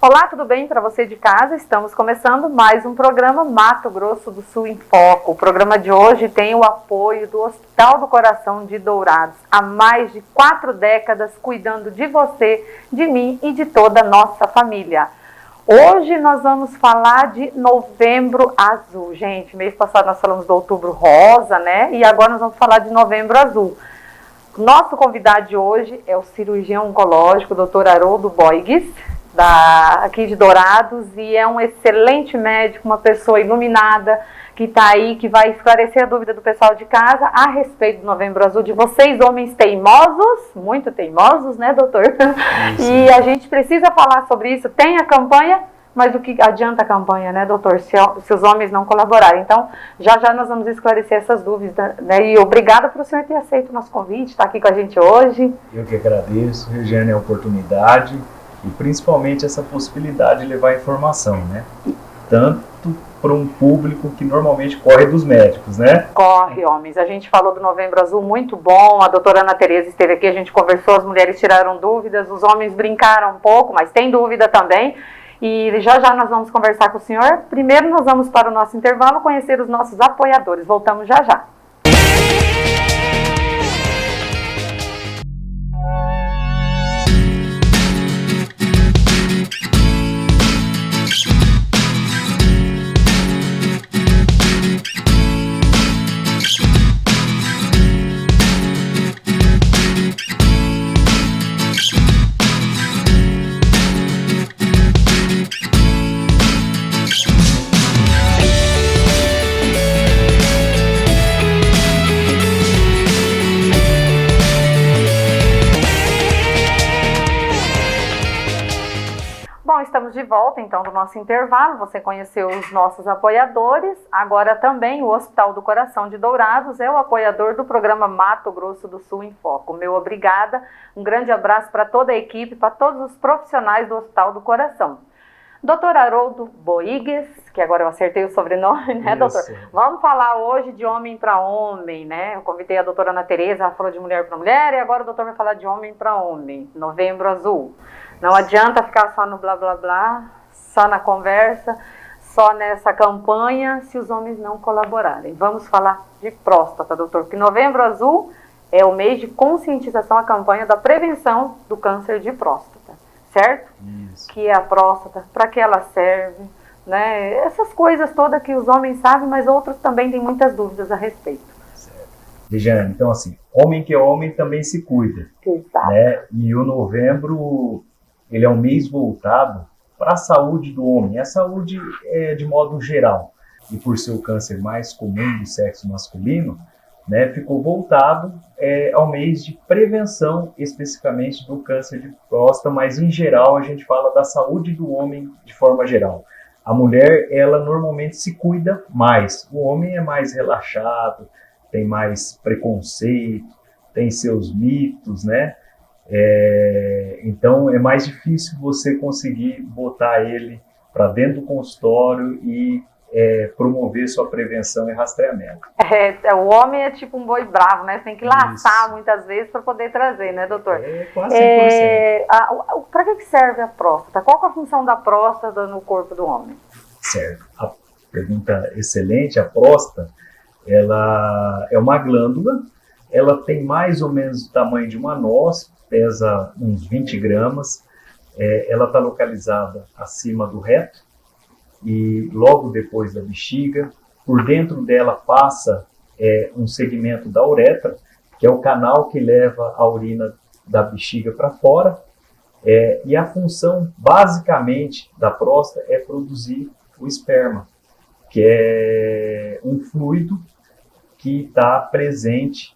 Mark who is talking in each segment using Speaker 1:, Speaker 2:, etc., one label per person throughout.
Speaker 1: Olá, tudo bem para você de casa? Estamos começando mais um programa Mato Grosso do Sul em Foco. O programa de hoje tem o apoio do Hospital do Coração de Dourados, há mais de 4 décadas cuidando de você, de mim e de toda a nossa família. Hoje nós vamos falar de Novembro Azul. Gente, mês passado nós falamos do Outubro Rosa, né? E agora nós vamos falar de Novembro Azul. Nosso convidado de hoje é o cirurgião oncológico, Dr. Haroldo Boigues, aqui de Dourados, e é um excelente médico, uma pessoa iluminada, que está aí, que vai esclarecer a dúvida do pessoal de casa a respeito do Novembro Azul, de vocês, homens teimosos, muito teimosos, né, doutor? Isso. E a gente precisa falar sobre isso. Tem a campanha, mas o que adianta a campanha, né, doutor, se os homens não colaborarem? Então, já nós vamos esclarecer essas dúvidas, né? E obrigada por o senhor ter aceito o nosso convite, estar aqui com a gente hoje.
Speaker 2: Eu que agradeço, Regiane, a oportunidade e principalmente essa possibilidade de levar informação, né? Tanto para um público que normalmente corre dos médicos, né?
Speaker 1: Corre, homens. A gente falou do Novembro Azul, muito bom. A doutora Ana Tereza esteve aqui, a gente conversou, as mulheres tiraram dúvidas, os homens brincaram um pouco, mas tem dúvida também. E já nós vamos conversar com o senhor. Primeiro nós vamos para o nosso intervalo conhecer os nossos apoiadores. Voltamos já. Estamos de volta, então, do nosso intervalo. Você conheceu os nossos apoiadores. Agora também o Hospital do Coração de Dourados é o apoiador do programa Mato Grosso do Sul em Foco. Meu obrigada. Um grande abraço para toda a equipe, para todos os profissionais do Hospital do Coração. Dr. Haroldo Boigues, que agora eu acertei o sobrenome, né, doutor? Vamos falar hoje de homem para homem, né? Eu convidei a doutora Ana Tereza, ela falou de mulher para mulher, e agora o doutor vai falar de homem para homem, Novembro Azul. Não adianta ficar só no blá blá blá, só na conversa, só nessa campanha, se os homens não colaborarem. Vamos falar de próstata, doutor, porque Novembro Azul é o mês de conscientização, a campanha da prevenção do câncer de próstata, certo? Isso. Que é a próstata, para que ela serve, né? Essas coisas todas que os homens sabem, mas outros também têm muitas dúvidas a respeito.
Speaker 2: Certo. Regiane, então assim, homem que é homem também se cuida.
Speaker 1: Exato.
Speaker 2: Né? E o novembro, ele é um mês voltado para a saúde do homem, a saúde de modo geral. E por ser o câncer mais comum do sexo masculino, né, ficou voltado ao mês de prevenção, especificamente do câncer de próstata, mas em geral a gente fala da saúde do homem de forma geral. A mulher, ela normalmente se cuida mais, o homem é mais relaxado, tem mais preconceito, tem seus mitos, né? Então é mais difícil você conseguir botar ele para dentro do consultório e promover sua prevenção e rastreamento.
Speaker 1: O homem é tipo um boi bravo, né? Você tem que laçar muitas vezes para poder trazer, né, doutor?
Speaker 2: Quase 100%.
Speaker 1: Para que serve a próstata? Qual é a função da próstata no corpo do homem?
Speaker 2: Certo. A pergunta excelente. A próstata, ela é uma glândula, ela tem mais ou menos o tamanho de uma noz, pesa uns 20 gramas, ela está localizada acima do reto e logo depois da bexiga. Por dentro dela passa um segmento da uretra, que é o canal que leva a urina da bexiga para fora, e a função basicamente da próstata é produzir o esperma, que é um fluido que está presente,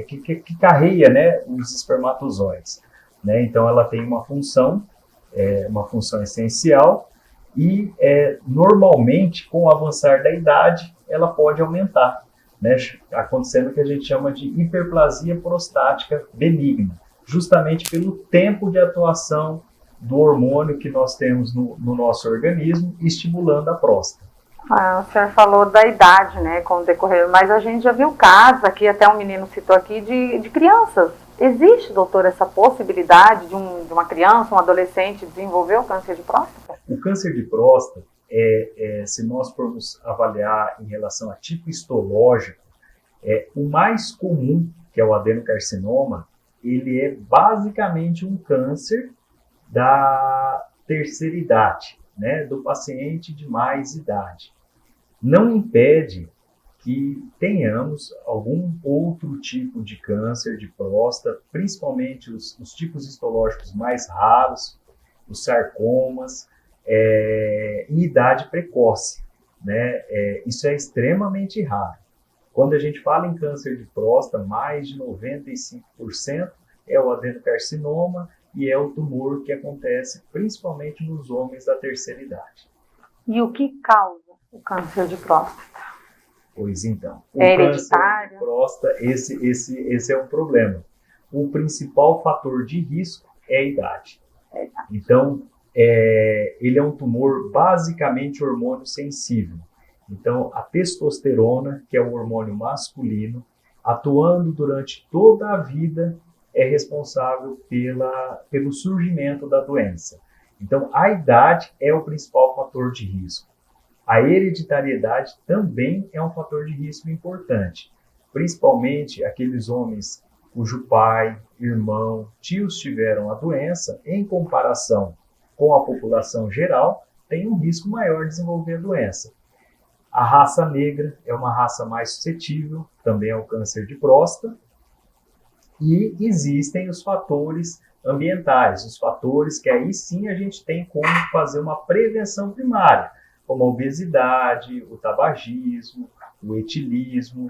Speaker 2: que carreia, né, os espermatozoides, né? Então ela tem uma função essencial e normalmente com o avançar da idade ela pode aumentar, né, acontecendo o que a gente chama de hiperplasia prostática benigna, justamente pelo tempo de atuação do hormônio que nós temos no nosso organismo, estimulando a próstata.
Speaker 1: O senhor falou da idade, né, com o decorrer, mas a gente já viu casos aqui, até um menino citou aqui, de crianças Existe, doutor, essa possibilidade de uma criança, um adolescente desenvolver o câncer de próstata?
Speaker 2: O câncer de próstata, se nós formos avaliar em relação a tipo histológico, o mais comum, que é o adenocarcinoma, ele é basicamente um câncer da terceira idade, né, do paciente de mais idade. Não impede que tenhamos algum outro tipo de câncer de próstata, principalmente os tipos histológicos mais raros, os sarcomas, em idade precoce, né? Isso é extremamente raro. Quando a gente fala em câncer de próstata, mais de 95% é o adenocarcinoma e é o tumor que acontece principalmente nos homens da terceira idade.
Speaker 1: E o que causa o câncer de próstata?
Speaker 2: Pois então, o
Speaker 1: hereditário?
Speaker 2: câncer de próstata, esse é um problema. O principal fator de risco é a idade. Então, ele é um tumor basicamente hormônio sensível. Então, a testosterona, que é o hormônio masculino, atuando durante toda a vida, é responsável pelo surgimento da doença. Então, a idade é o principal fator de risco. A hereditariedade também é um fator de risco importante, principalmente aqueles homens cujo pai, irmão, tios tiveram a doença, em comparação com a população geral, tem um risco maior de desenvolver a doença. A raça negra é uma raça mais suscetível também ao câncer de próstata. E existem os fatores ambientais, os fatores que aí sim a gente tem como fazer uma prevenção primária, como a obesidade, o tabagismo, o etilismo,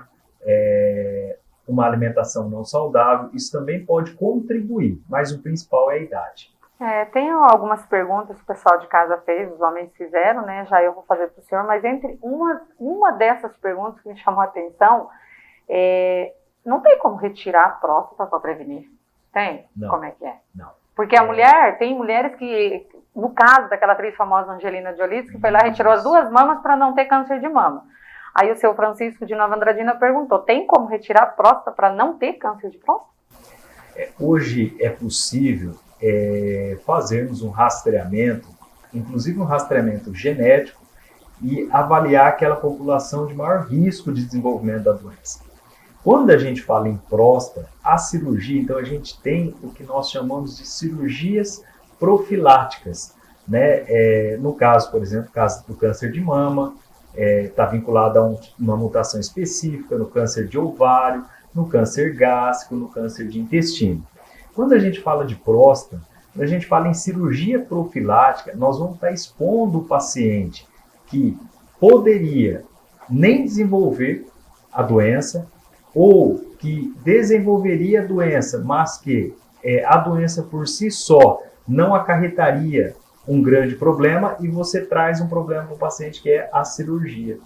Speaker 2: uma alimentação não saudável. Isso também pode contribuir, mas o principal é a idade.
Speaker 1: Tem algumas perguntas que o pessoal de casa fez, os homens fizeram, né? Já eu vou fazer para o senhor, mas entre uma dessas perguntas que me chamou a atenção, não tem como retirar a próstata para prevenir? Tem?
Speaker 2: Não.
Speaker 1: Como é que é?
Speaker 2: Não.
Speaker 1: Porque tem mulheres que, no caso daquela atriz famosa Angelina Jolie, que foi lá e retirou as 2 mamas para não ter câncer de mama. Aí o seu Francisco de Nova Andradina perguntou, tem como retirar a próstata para não ter câncer de próstata?
Speaker 2: Hoje é possível fazermos um rastreamento, inclusive um rastreamento genético, e avaliar aquela população de maior risco de desenvolvimento da doença. Quando a gente fala em próstata, a cirurgia, então a gente tem o que nós chamamos de cirurgias profiláticas, né? No caso, por exemplo, o caso do câncer de mama, está vinculado a uma mutação específica, no câncer de ovário, no câncer gástrico, no câncer de intestino. Quando a gente fala de próstata, quando a gente fala em cirurgia profilática, nós vamos estar expondo o paciente que poderia nem desenvolver a doença, ou que desenvolveria a doença, mas que a doença por si só não acarretaria um grande problema, e você traz um problema para o paciente, que é a cirurgia,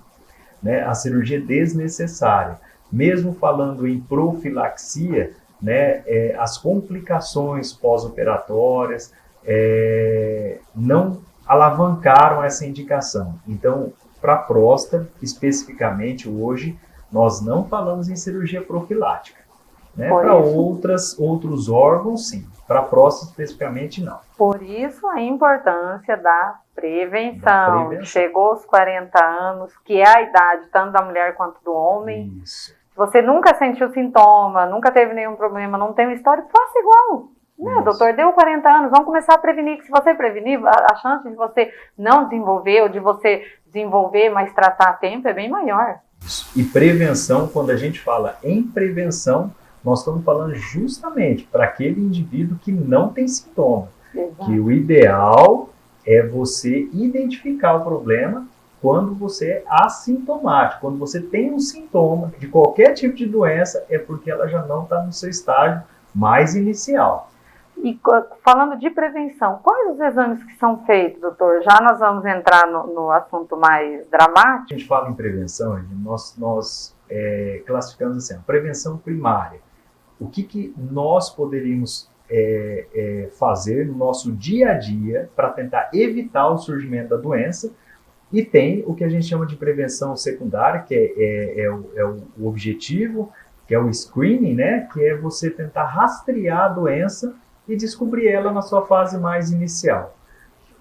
Speaker 2: né? A cirurgia desnecessária. Mesmo falando em profilaxia, né, as complicações pós-operatórias não alavancaram essa indicação. Então, para a próstata, especificamente hoje, nós não falamos em cirurgia profilática. Né? Para outros órgãos, sim. Para a próstata, especificamente, não.
Speaker 1: Por isso a importância da prevenção. Chegou aos 40 anos, que é a idade tanto da mulher quanto do homem.
Speaker 2: Isso.
Speaker 1: Se você nunca sentiu sintoma, nunca teve nenhum problema, não tem uma história, faça igual. Né, doutor, deu 40 anos, vamos começar a prevenir, que se você prevenir, a chance de você não desenvolver ou de você desenvolver, mas tratar a tempo é bem maior.
Speaker 2: Isso. E prevenção, quando a gente fala em prevenção, nós estamos falando justamente para aquele indivíduo que não tem sintoma.
Speaker 1: Exato.
Speaker 2: Que o ideal é você identificar o problema quando você é assintomático. Quando você tem um sintoma de qualquer tipo de doença, é porque ela já não está no seu estágio mais inicial.
Speaker 1: E falando de prevenção, quais os exames que são feitos, doutor? Já nós vamos entrar no assunto mais dramático.
Speaker 2: A gente fala em prevenção, nós classificamos assim, a prevenção primária. O que nós poderíamos fazer no nosso dia a dia para tentar evitar o surgimento da doença? E tem o que a gente chama de prevenção secundária, que é o objetivo, que é o screening, né? Que é você tentar rastrear a doença e descobrir ela na sua fase mais inicial.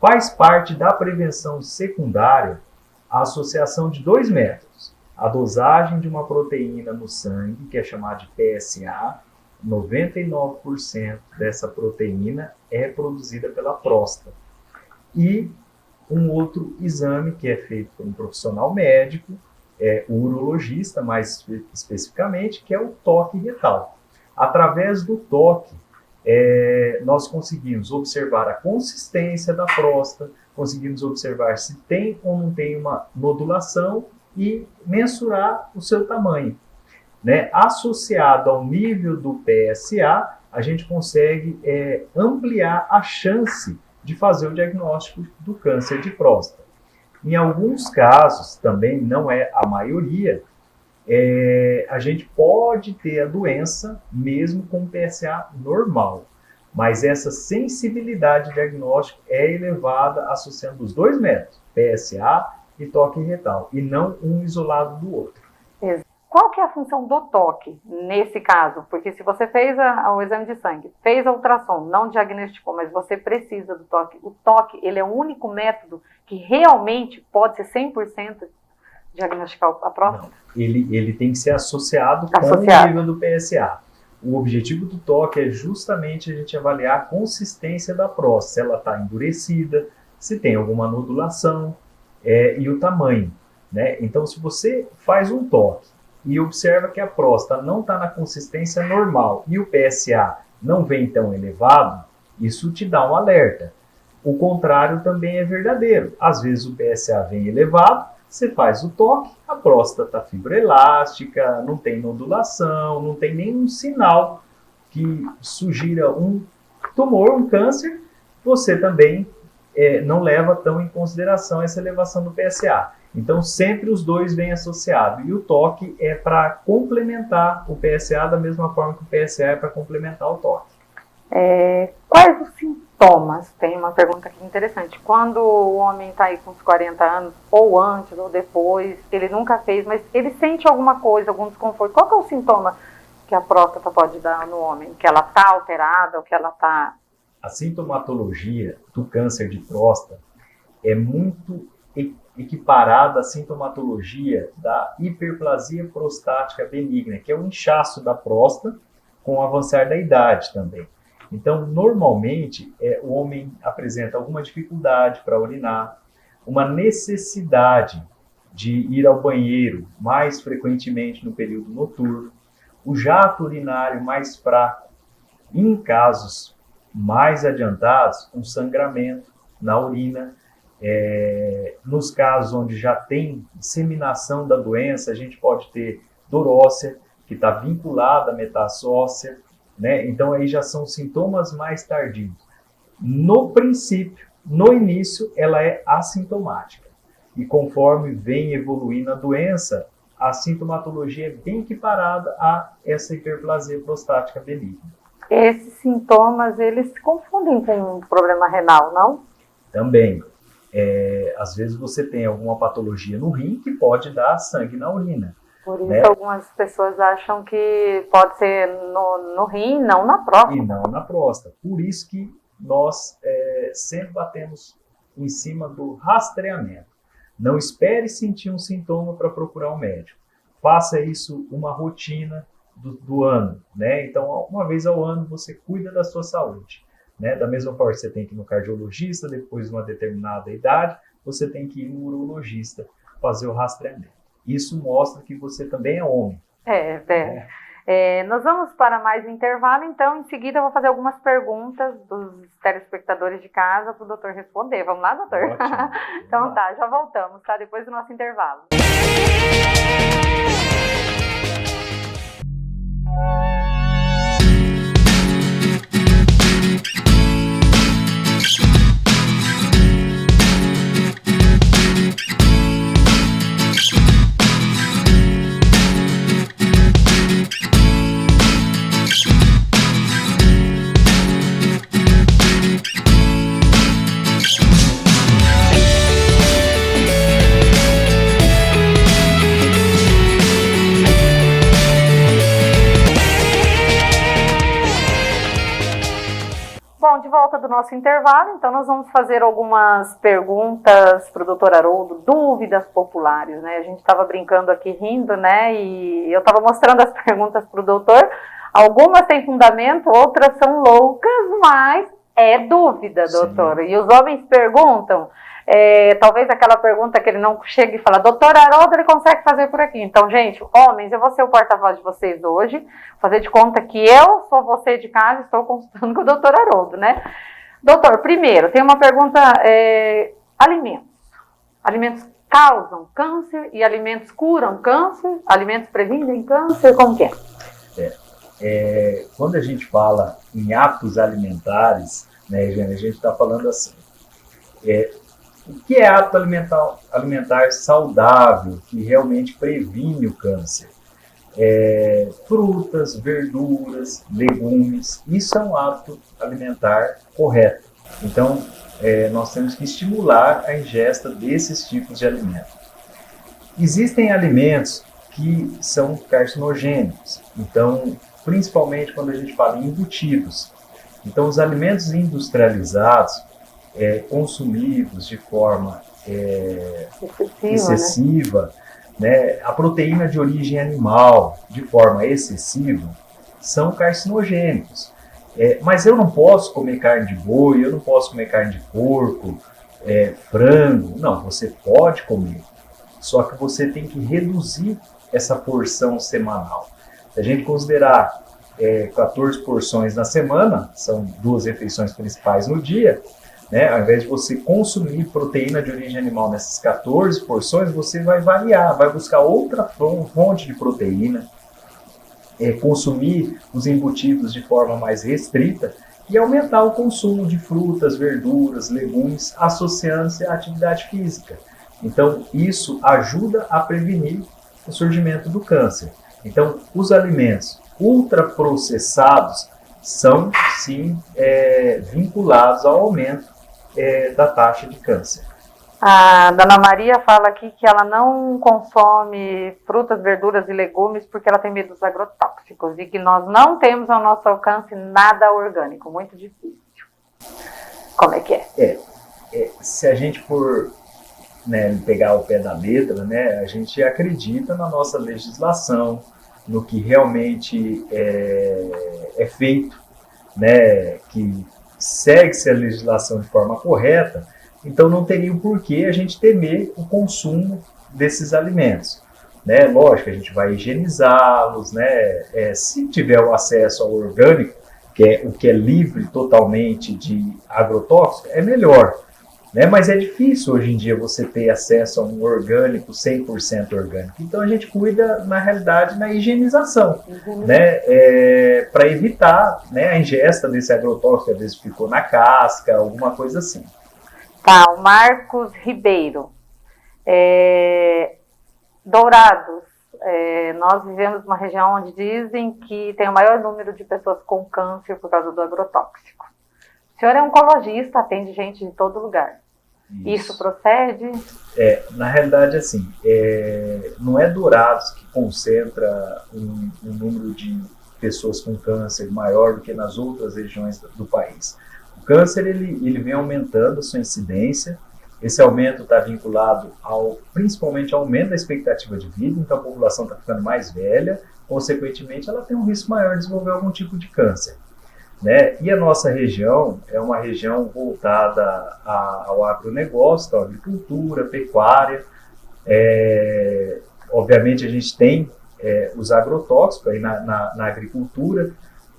Speaker 2: Faz parte da prevenção secundária a associação de 2 métodos. A dosagem de uma proteína no sangue, que é chamada de PSA, 99% dessa proteína é produzida pela próstata. E um outro exame que é feito por um profissional médico, o urologista mais especificamente, que é o toque retal. Através do toque, nós conseguimos observar a consistência da próstata, conseguimos observar se tem ou não tem uma nodulação e mensurar o seu tamanho. Né? Associado ao nível do PSA, a gente consegue ampliar a chance de fazer o diagnóstico do câncer de próstata. Em alguns casos, também não é a maioria, a gente pode ter a doença mesmo com PSA normal, mas essa sensibilidade diagnóstica é elevada associando os 2 métodos, PSA e toque retal, e não um isolado do outro.
Speaker 1: Qual que é a função do toque nesse caso? Porque se você fez o exame de sangue, fez a ultrassom, não diagnosticou, mas você precisa do toque. O toque, ele é o único método que realmente pode ser 100% diagnosticar a próstata?
Speaker 2: Não, ele tem que ser associado com o nível do PSA. O objetivo do toque é justamente a gente avaliar a consistência da próstata, se ela está endurecida, se tem alguma nodulação e o tamanho. Né? Então, se você faz um toque e observa que a próstata não está na consistência normal e o PSA não vem tão elevado, isso te dá um alerta. O contrário também é verdadeiro. Às vezes o PSA vem elevado, você faz o toque, a próstata está fibroelástica, não tem nodulação, não tem nenhum sinal que sugira um tumor, um câncer, você também não leva tão em consideração essa elevação do PSA. Então, sempre os 2 vêm associados. E o toque é para complementar o PSA da mesma forma que o PSA é para complementar o toque.
Speaker 1: Quais os sintomas? Tem uma pergunta aqui interessante. Quando o homem está aí com uns 40 anos, ou antes ou depois, ele nunca fez, mas ele sente alguma coisa, algum desconforto. Qual que é o sintoma que a próstata pode dar no homem? Que ela está alterada ou que ela está...
Speaker 2: A sintomatologia do câncer de próstata é muito equiparada à sintomatologia da hiperplasia prostática benigna, que é o inchaço da próstata com o avançar da idade também. Então, normalmente, o homem apresenta alguma dificuldade para urinar, uma necessidade de ir ao banheiro mais frequentemente no período noturno, o jato urinário mais fraco, em casos mais adiantados, um sangramento na urina. Nos casos onde já tem disseminação da doença, a gente pode ter dor óssea, que está vinculada à metástase óssea, né? Então aí já são sintomas mais tardios. No princípio, no início, ela é assintomática. E conforme vem evoluindo a doença, a sintomatologia é bem equiparada a essa hiperplasia prostática benigna.
Speaker 1: Esses sintomas, eles se confundem com um problema renal, não?
Speaker 2: Também. Às vezes você tem alguma patologia no rim que pode dar sangue na urina.
Speaker 1: Por isso algumas pessoas acham que pode ser no rim, não na próstata.
Speaker 2: E não na próstata. Por isso que nós sempre batemos em cima do rastreamento. Não espere sentir um sintoma para procurar um médico. Faça isso uma rotina do ano, né? Então, uma vez ao ano você cuida da sua saúde. Né? Da mesma forma que você tem que ir no cardiologista, depois de uma determinada idade, você tem que ir no urologista fazer o rastreamento. Isso mostra que você também é homem.
Speaker 1: Nós vamos para mais um intervalo, então em seguida eu vou fazer algumas perguntas dos telespectadores de casa para o doutor responder. Vamos lá, doutor?
Speaker 2: Ótimo.
Speaker 1: Então tá, já voltamos, tá? Depois do nosso intervalo. volta do nosso intervalo, então nós vamos fazer algumas perguntas para o doutor Haroldo, dúvidas populares, né? A gente estava brincando aqui, rindo, né? E eu estava mostrando as perguntas para o doutor. Algumas têm fundamento, outras são loucas, mas é dúvida, doutor. Sim. E os homens perguntam, talvez aquela pergunta que ele não chega e fala, doutor Haroldo, ele consegue fazer por aqui. Então, gente, homens, eu vou ser o porta-voz de vocês hoje, fazer de conta que eu sou você de casa e estou consultando com o doutor Haroldo, né? Doutor, primeiro, tem uma pergunta, alimentos. Alimentos causam câncer e alimentos curam câncer? Alimentos previnem câncer? Como que é?
Speaker 2: Quando a gente fala em hábitos alimentares, né, Jane, a gente está falando assim, o que é hábito alimentar saudável, que realmente previne o câncer? Frutas, verduras, legumes, isso é um hábito alimentar correto. Então, nós temos que estimular a ingesta desses tipos de alimentos. Existem alimentos que são carcinogênicos, então, principalmente quando a gente fala em embutidos. Então, os alimentos industrializados, consumidos de forma excessiva, né? A proteína de origem animal, de forma excessiva, são carcinogênicos. Mas eu não posso comer carne de boi, eu não posso comer carne de porco, frango. Não, você pode comer, só que você tem que reduzir essa porção semanal. Se a gente considerar 14 porções na semana, são 2 refeições principais no dia, né? Ao invés de você consumir proteína de origem animal nessas 14 porções, você vai variar, vai buscar outra fonte de proteína, consumir os embutidos de forma mais restrita e aumentar o consumo de frutas, verduras, legumes, associando-se à atividade física. Então, isso ajuda a prevenir o surgimento do câncer. Então, os alimentos ultraprocessados são, sim, vinculados ao aumento da taxa de câncer.
Speaker 1: A Dona Maria fala aqui que ela não consome frutas, verduras e legumes porque ela tem medo dos agrotóxicos e que nós não temos ao nosso alcance nada orgânico, muito difícil. Como é que é?
Speaker 2: Se a gente for pegar o pé da letra, né, a gente acredita na nossa legislação, no que realmente é feito, né, que segue-se a legislação de forma correta, então não teria o porquê a gente temer o consumo desses alimentos. Né? Lógico, a gente vai higienizá-los, né? Se tiver o acesso ao orgânico, que é o que é livre totalmente de agrotóxico, é melhor. Né? Mas é difícil hoje em dia você ter acesso a um orgânico 100% orgânico. Então a gente cuida, na realidade, na higienização, né? Para evitar, né, a ingesta desse agrotóxico, às vezes ficou na casca, alguma coisa assim.
Speaker 1: Tá, o Marcos Ribeiro. Dourados, nós vivemos numa região onde dizem que tem o maior número de pessoas com câncer por causa do agrotóxico. O senhor é oncologista, atende gente de todo lugar. Isso procede?
Speaker 2: Na realidade, assim, não é Dourados que concentra um número de pessoas com câncer maior do que nas outras regiões do país. O câncer ele vem aumentando a sua incidência. Esse aumento está vinculado principalmente ao aumento da expectativa de vida, então a população está ficando mais velha, consequentemente ela tem um risco maior de desenvolver algum tipo de câncer. Né? E a nossa região é uma região voltada ao agronegócio, à agricultura, pecuária. Obviamente a gente tem os agrotóxicos aí na agricultura,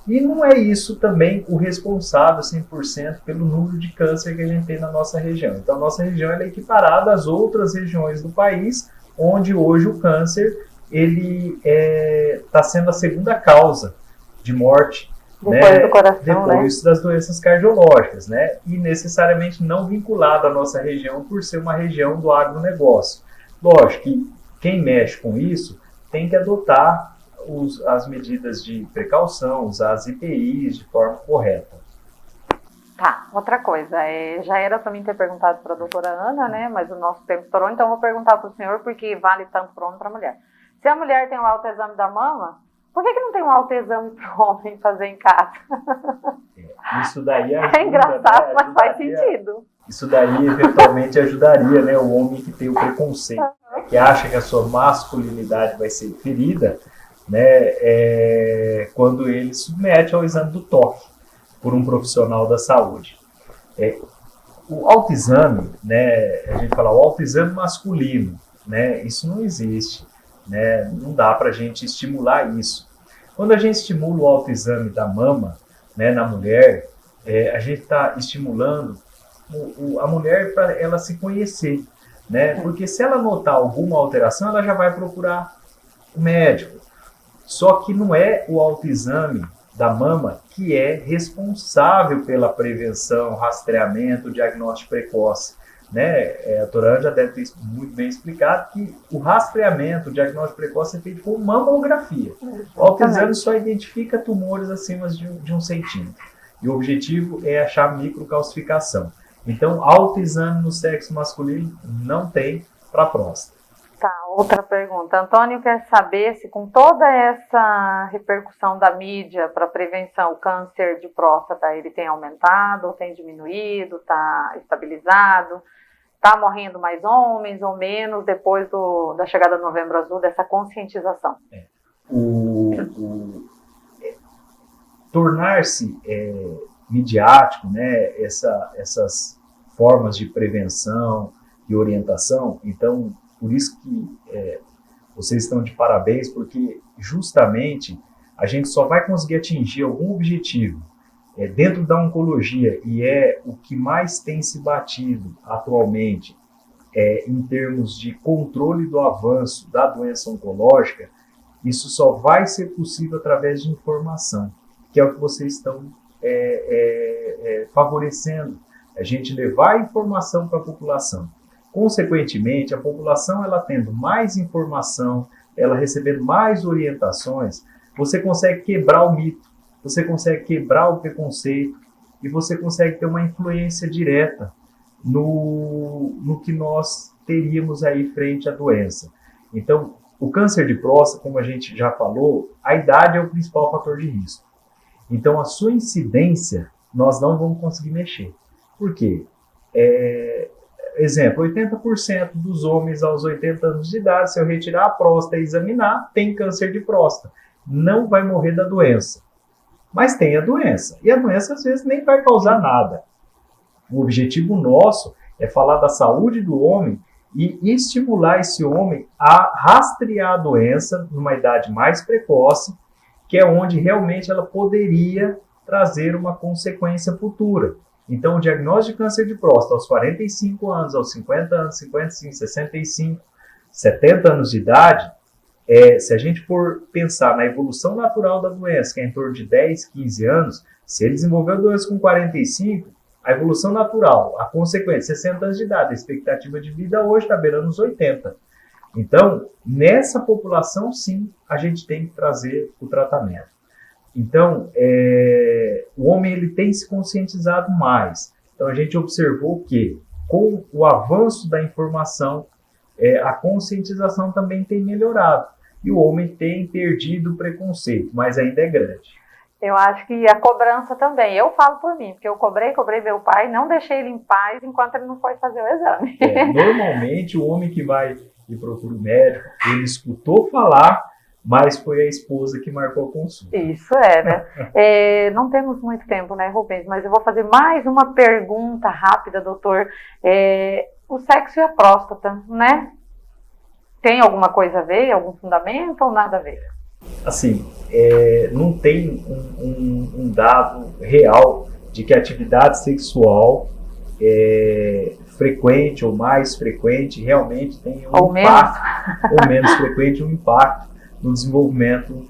Speaker 2: e não é isso também o responsável 100% pelo número de câncer que a gente tem na nossa região. Então a nossa região é equiparada às outras regiões do país, onde hoje o câncer ele está sendo a segunda causa de morte
Speaker 1: depois do coração,
Speaker 2: depois das doenças cardiológicas, né? E necessariamente não vinculado à nossa região por ser uma região do agronegócio. Lógico que quem mexe com isso tem que adotar as medidas de precaução, usar as EPIs de forma correta.
Speaker 1: Tá, outra coisa, já era para mim ter perguntado para a doutora Ana, né? Mas o nosso tempo estourou, então eu vou perguntar para o senhor, porque vale tanto para o homem para a mulher. Se a mulher tem um autoexame da mama, por que não tem um autoexame para o homem fazer em casa?
Speaker 2: Isso daí ajuda,
Speaker 1: É engraçado,
Speaker 2: né?
Speaker 1: mas faz sentido.
Speaker 2: Isso daí eventualmente ajudaria, né, o homem que tem o preconceito, né, que acha que a sua masculinidade vai ser ferida, né, quando ele submete ao exame do toque por um profissional da saúde. O autoexame, né, a gente fala o autoexame masculino, né, isso não existe, né, não dá para a gente estimular isso. Quando a gente estimula o autoexame da mama, né, na mulher, a gente está estimulando a mulher para ela se conhecer, né? Porque se ela notar alguma alteração, ela já vai procurar o médico. Só que não é o autoexame da mama que é responsável pela prevenção, rastreamento, diagnóstico precoce, né? A doutora já deve ter muito bem explicado que o rastreamento, o diagnóstico precoce é feito com mamografia. O autoexame só identifica tumores acima de 1 centímetro. E o objetivo é achar microcalcificação. Então, autoexame no sexo masculino não tem para próstata.
Speaker 1: Tá, outra pergunta. Antônio quer saber se com toda essa repercussão da mídia para prevenção, o câncer de próstata, ele tem aumentado, ou tem diminuído, está estabilizado, está morrendo mais homens ou menos depois da chegada do Novembro Azul, dessa conscientização?
Speaker 2: Tornar-se midiático, né, essas formas de prevenção e orientação, então, por isso que vocês estão de parabéns, porque justamente a gente só vai conseguir atingir algum objetivo dentro da oncologia, e é o que mais tem se batido atualmente em termos de controle do avanço da doença oncológica, isso só vai ser possível através de informação, que é o que vocês estão favorecendo, a gente levar informação para a população. Consequentemente, a população ela tendo mais informação, ela recebendo mais orientações, você consegue quebrar o mito, você consegue quebrar o preconceito e você consegue ter uma influência direta no que nós teríamos aí frente à doença. Então, o câncer de próstata, como a gente já falou, a idade é o principal fator de risco. Então, a sua incidência, nós não vamos conseguir mexer. Por quê? Exemplo, 80% dos homens aos 80 anos de idade, se eu retirar a próstata e examinar, tem câncer de próstata. Não vai morrer da doença. Mas tem a doença. E a doença, às vezes, nem vai causar nada. O objetivo nosso é falar da saúde do homem e estimular esse homem a rastrear a doença numa idade mais precoce, que é onde realmente ela poderia trazer uma consequência futura. Então, o diagnóstico de câncer de próstata aos 45 anos, aos 50 anos, 55, 65, 70 anos de idade, se a gente for pensar na evolução natural da doença, que é em torno de 10, 15 anos, se ele desenvolveu a doença com 45, a evolução natural, a consequência, 60 anos de idade, a expectativa de vida hoje está beirando os 80. Então, nessa população, sim, a gente tem que trazer o tratamento. Então, o homem ele tem se conscientizado mais. Então, a gente observou que, com o avanço da informação, a conscientização também tem melhorado. E o homem tem perdido o preconceito, mas ainda é grande.
Speaker 1: Eu acho que a cobrança também. Eu falo por mim, porque eu cobrei meu pai, não deixei ele em paz enquanto ele não foi fazer o exame.
Speaker 2: Normalmente, o homem que vai e procura o médico, ele escutou falar, mas foi a esposa que marcou a consulta.
Speaker 1: Isso né? Não temos muito tempo, né, Rubens? Mas eu vou fazer mais uma pergunta rápida, doutor. O sexo e a próstata, né? Tem alguma coisa a ver, algum fundamento ou nada a ver?
Speaker 2: Assim, não tem um dado real de que a atividade sexual frequente ou mais frequente realmente tem um impacto, ou menos frequente, um impacto no desenvolvimento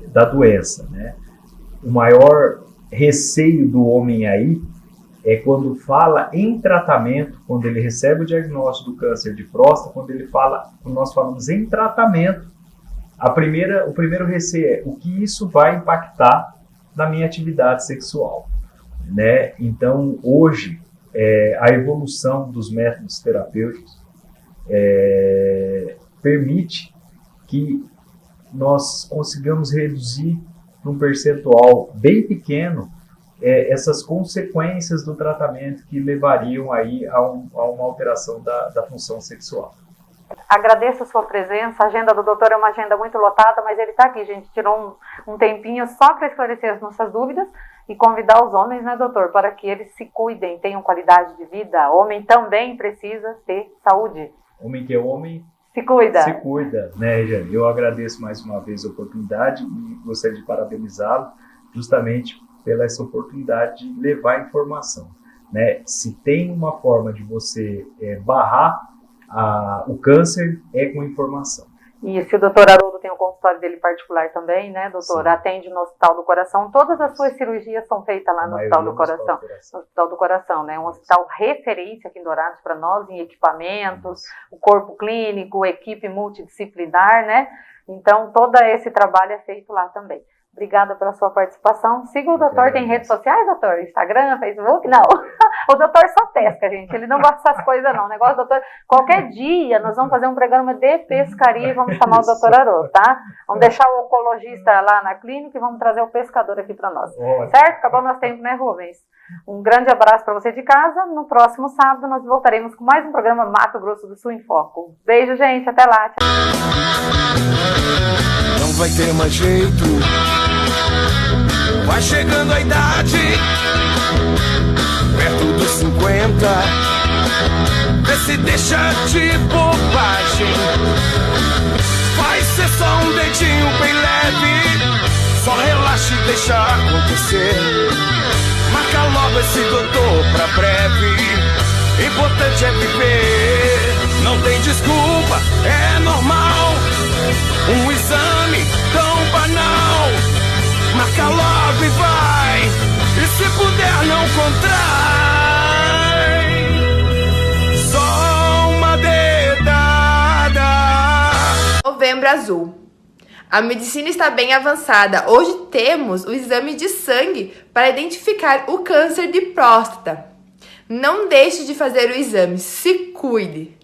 Speaker 2: da doença, né? O maior receio do homem aí é quando fala em tratamento, quando ele recebe o diagnóstico do câncer de próstata, quando nós falamos em tratamento, o primeiro receio é o que isso vai impactar na minha atividade sexual, né? Então, hoje, a evolução dos métodos terapêuticos permite que nós consigamos reduzir num percentual bem pequeno essas consequências do tratamento que levariam aí a uma alteração da função sexual.
Speaker 1: Agradeço a sua presença, a agenda do doutor é uma agenda muito lotada, mas ele está aqui, gente, tirou um tempinho só para esclarecer as nossas dúvidas e convidar os homens, né, doutor, para que eles se cuidem, tenham qualidade de vida. Homem também precisa ter saúde.
Speaker 2: Homem que é homem,
Speaker 1: se cuida.
Speaker 2: Se cuida, né, Regiane? Eu agradeço mais uma vez a oportunidade e gostaria de parabenizá-lo justamente pela essa oportunidade de levar informação, né? Se tem uma forma de você barrar o câncer, é com informação.
Speaker 1: Isso, o doutor Haroldo tem o consultório dele particular também, né, doutor? Sim. Atende no Hospital do Coração. Todas as suas cirurgias são feitas lá no Hospital do Coração. No Hospital do Coração, né? Um hospital referência aqui em Dourados para nós em equipamentos, o corpo clínico, equipe multidisciplinar, né? Então, todo esse trabalho é feito lá também. Obrigada pela sua participação. Siga o doutor, tem redes sociais, doutor? Instagram, Facebook? Não. O doutor só pesca, gente. Ele não gosta dessas coisas, não. O negócio do doutor, qualquer dia nós vamos fazer um programa de pescaria e vamos chamar o doutor Haroldo, tá? Vamos deixar o oncologista lá na clínica e vamos trazer o pescador aqui para nós. Certo? Acabou nosso tempo, né, Rubens? Um grande abraço para você de casa. No próximo sábado nós voltaremos com mais um programa Mato Grosso do Sul em Foco. Beijo, gente. Até lá. Tchau.
Speaker 3: Não vai ter mais jeito. Vai chegando a idade, perto dos 50. Vê se deixa de bobagem. Vai ser só um dedinho bem leve. Só relaxa e deixa acontecer. Marca logo esse doutor pra breve. Importante é viver. Não tem desculpa, é normal. Um exame tão banal. Marca logo e vai. E se puder não contrai. Só uma dedada.
Speaker 4: Novembro Azul. A medicina está bem avançada. Hoje temos o exame de sangue para identificar o câncer de próstata. Não deixe de fazer o exame. Se cuide.